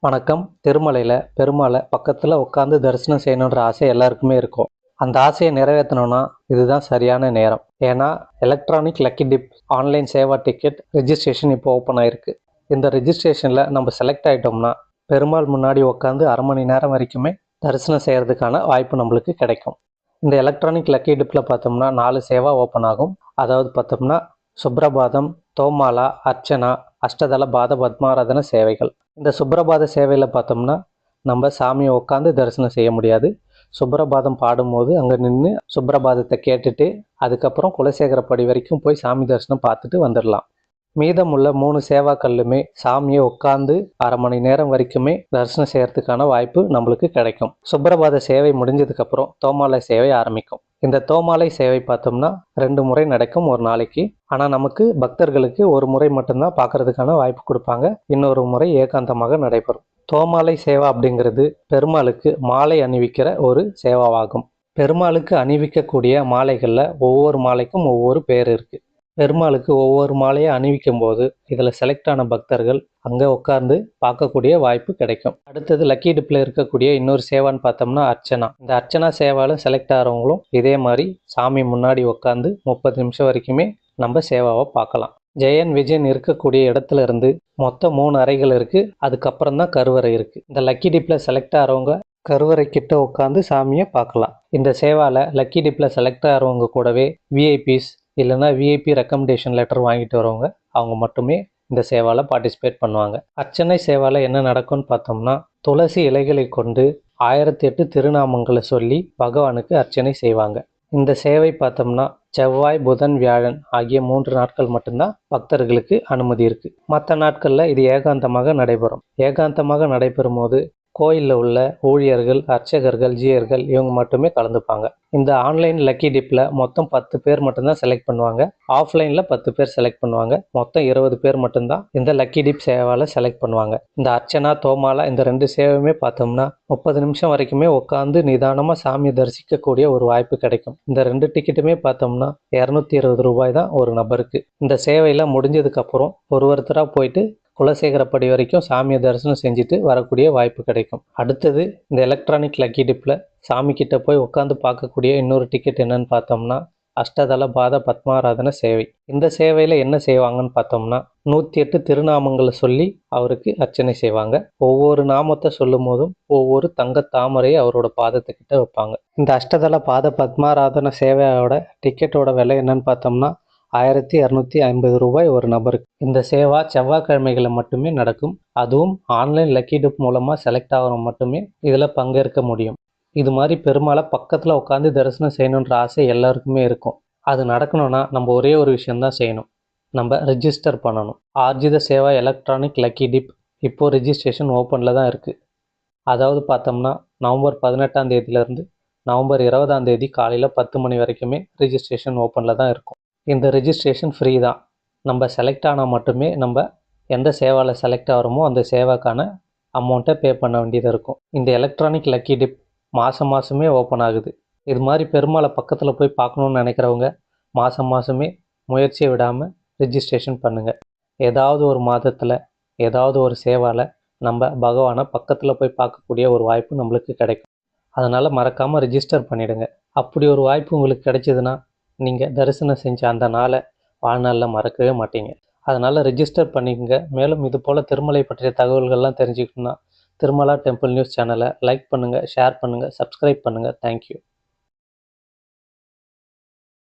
வணக்கம். திருமலையில பெருமாளை பக்கத்துல உட்காந்து தரிசனம் செய்யணுன்ற ஆசை எல்லாருக்குமே இருக்கும். அந்த ஆசையை நிறைவேற்றணும்னா இதுதான் சரியான நேரம். ஏன்னா electronic lucky tip online Seva ticket registration இப்போ ஓப்பன் ஆயிருக்கு. இந்த ரெஜிஸ்ட்ரேஷன்ல நம்ம செலக்ட் ஆயிட்டோம்னா பெருமாள் முன்னாடி உட்காந்து 1/2 மணி நேரம் வரைக்குமே தரிசனம் செய்யறதுக்கான வாய்ப்பு நம்மளுக்கு கிடைக்கும். இந்த எலக்ட்ரானிக் லக்கி டிப்ல பார்த்தோம்னா 4 சேவா ஓப்பன் ஆகும். அதாவது பார்த்தோம்னா சுப்ரபாதம், தோமாலா, அர்ச்சனா, அஷ்டதள பாத பத்மாராதன சேவைகள். இந்த சுப்ரபாத சேவையில் பார்த்தோம்னா நம்ம சாமியை உட்காந்து தரிசனம் செய்ய முடியாது. சுப்ரபாதம் பாடும்போது அங்கே நின்று சுப்ரபாதத்தை கேட்டுட்டு அதுக்கப்புறம் குலசேகரப்படி வரைக்கும் போய் சாமி தரிசனம் பார்த்துட்டு வந்துடலாம். மீதமுள்ள 3 சேவாக்கள்லுமே சாமியை உட்காந்து 1/2 மணி நேரம் வரைக்குமே தரிசனம் செய்யறதுக்கான வாய்ப்பு நம்மளுக்கு கிடைக்கும். சுப்ரபாத சேவை முடிஞ்சதுக்கப்புறம் தோமாலை சேவை ஆரம்பிக்கும். இந்த தோமாலை சேவை பார்த்தோம்னா 2 முறை நடக்கும் ஒரு நாளைக்கு. ஆனால் நமக்கு பக்தர்களுக்கு ஒரு முறை மட்டும்தான் பார்க்கறதுக்கான வாய்ப்பு கொடுப்பாங்க. இன்னொரு முறை ஏகாந்தமாக நடைபெறும். தோமாலை சேவா அப்படிங்கிறது பெருமாளுக்கு மாலை அணிவிக்கிற ஒரு சேவாவாகும். பெருமாளுக்கு அணிவிக்கக்கூடிய மாலைகளில் ஒவ்வொரு மாலைக்கும் ஒவ்வொரு பேர் இருக்குது. பெருமாளுக்கு ஒவ்வொரு மாலையை அணிவிக்கும் போது இதில் செலக்ட் ஆன பக்தர்கள் அங்கே உட்கார்ந்து பார்க்கக்கூடிய வாய்ப்பு கிடைக்கும். அடுத்தது லக்கி டிப்பில் இருக்கக்கூடிய இன்னொரு சேவான்னு பார்த்தோம்னா அர்ச்சனா. இந்த அர்ச்சனா சேவாவில் செலக்ட் ஆகிறவங்களும் இதே மாதிரி சாமி முன்னாடி உட்காந்து 30 நிமிஷம் வரைக்குமே நம்ம சேவாவை பார்க்கலாம். ஜெயன் விஜயன் இருக்கக்கூடிய இடத்துல இருந்து மொத்தம் 3 அறைகள் இருக்குது. அதுக்கப்புறம் தான் கருவறை இருக்குது. இந்த லக்கி டிப்பில் செலக்ட் ஆகிறவங்க கருவறை கிட்ட உட்காந்து சாமியை பார்க்கலாம். இந்த சேவாவில் லக்கி டிப்பில் செலக்ட் ஆகிறவங்க கூடவே விஐபிஸ் இல்லைன்னா விஐபி ரெக்கமெண்டேஷன் லெட்டர் வாங்கிட்டு வரவங்க அவங்க மட்டுமே இந்த சேவாவில் பார்ட்டிசிபேட் பண்ணுவாங்க. அர்ச்சனை சேவாவில் என்ன நடக்கும்னு பார்த்தோம்னா துளசி இலைகளை கொண்டு 1008 திருநாமங்களை சொல்லி பகவானுக்கு அர்ச்சனை செய்வாங்க. இந்த சேவை பார்த்தோம்னா செவ்வாய், புதன், வியாழன் ஆகிய 3 நாட்கள் மட்டும்தான் பக்தர்களுக்கு அனுமதி இருக்குது. மற்ற நாட்களில் இது ஏகாந்தமாக நடைபெறும். ஏகாந்தமாக நடைபெறும் போது கோயிலில் உள்ள ஊழியர்கள், அர்ச்சகர்கள், ஜீயர்கள் இவங்க மட்டுமே கலந்துப்பாங்க. இந்த ஆன்லைன் லக்கி டிப்பில் மொத்தம் 10 பேர் மட்டும்தான் செலக்ட் பண்ணுவாங்க. ஆஃப்லைனில் 10 பேர் செலக்ட் பண்ணுவாங்க. மொத்தம் 20 பேர் மட்டும்தான் இந்த லக்கி டிப் சேவாவில் செலக்ட் பண்ணுவாங்க. இந்த அர்ச்சனா, தோமாலா இந்த 2 சேவையுமே பார்த்தோம்னா 30 நிமிஷம் வரைக்குமே உட்காந்து நிதானமாக சாமியை தரிசிக்கக்கூடிய ஒரு வாய்ப்பு கிடைக்கும். இந்த 2 டிக்கெட்டுமே பார்த்தோம்னா 220 ரூபாய் தான் ஒரு நபருக்கு. இந்த சேவையில் முடிஞ்சதுக்கப்புறம் ஒருத்தராக போயிட்டு குலசேகரப்படி வரைக்கும் சாமியை தரிசனம் செஞ்சுட்டு வரக்கூடிய வாய்ப்பு கிடைக்கும். அடுத்தது இந்த எலக்ட்ரானிக் லக்கி டிப்பில் சாமி கிட்ட போய் உட்காந்து பார்க்கக்கூடிய இன்னொரு டிக்கெட் என்னன்னு பார்த்தோம்னா அஷ்டதள பாத பத்மாராதன சேவை. இந்த சேவையில் என்ன செய்வாங்கன்னு பார்த்தோம்னா 108 திருநாமங்களை சொல்லி அவருக்கு அர்ச்சனை செய்வாங்க. ஒவ்வொரு நாமத்தை சொல்லும் போதும் ஒவ்வொரு தங்க தாமரையை அவரோட பாதத்துக்கிட்ட வைப்பாங்க. இந்த அஷ்டதள பாத பத்மாராதன சேவையோட டிக்கெட்டோட விலை என்னன்னு பார்த்தோம்னா 1250 ரூபாய் ஒரு நபருக்கு. இந்த சேவா செவ்வாய்க்கிழமைகளில் மட்டுமே நடக்கும். அதுவும் ஆன்லைன் லக்கி டிப் மூலமாக செலக்ட் ஆகிறவங்க மட்டுமே இதில் பங்கேற்க முடியும். இது மாதிரி பெருமாளை பக்கத்தில் உட்காந்து தரிசனம் செய்யணுன்ற ஆசை எல்லாருக்குமே இருக்கும். அது நடக்கணும்னா நம்ம ஒரே ஒரு விஷயந்தான் செய்யணும். நம்ம ரிஜிஸ்டர் பண்ணணும். ஆர்ஜித சேவா எலக்ட்ரானிக் லக்கி டிப் இப்போது ரிஜிஸ்ட்ரேஷன் ஓப்பனில் தான் இருக்குது. அதாவது பார்த்தோம்னா நவம்பர் 18ஆம் தேதியிலேருந்து நவம்பர் 20ஆம் தேதி காலையில் 10 மணி வரைக்குமே ரிஜிஸ்ட்ரேஷன் ஓப்பனில் தான் இருக்கும். இந்த ரெஜிஸ்ட்ரேஷன் ஃப்ரீ தான். நம்ம செலக்ட் ஆனால் மட்டுமே நம்ம எந்த சேவாவில் செலக்ட் ஆகிறோமோ அந்த சேவாக்கான அமௌண்ட்டை பே பண்ண வேண்டியது இருக்கும். இந்த எலக்ட்ரானிக் லக்கி டிப் மாதமே ஓப்பன் ஆகுது. இது மாதிரி பெருமாளை பக்கத்தில் போய் பார்க்கணுன்னு நினைக்கிறவங்க மாதமே முயற்சியை விடாமல் ரிஜிஸ்ட்ரேஷன் பண்ணுங்கள். ஏதாவது ஒரு மாதத்தில் ஏதாவது ஒரு சேவாவில் நம்ம பகவானை பக்கத்தில் போய் பார்க்கக்கூடிய ஒரு வாய்ப்பு நம்மளுக்கு கிடைக்கும். அதனால் மறக்காமல் ரிஜிஸ்டர் பண்ணிவிடுங்க. அப்படி ஒரு வாய்ப்பு உங்களுக்கு கிடைச்சிதுன்னா நீங்கள் தரிசனம் செஞ்ச அந்த நாளை வாழ்நாளில் மறக்கவே மாட்டீங்க. அதனால் ரிஜிஸ்டர் பண்ணிக்கங்க. மேலும் இது போல் திருமலை பற்றிய தகவல்கள்லாம் தெரிஞ்சுக்கணுன்னா திருமலா டெம்பிள் நியூஸ் சேனலை லைக் பண்ணுங்கள், ஷேர் பண்ணுங்கள், சப்ஸ்கிரைப் பண்ணுங்கள். தேங்க்யூ.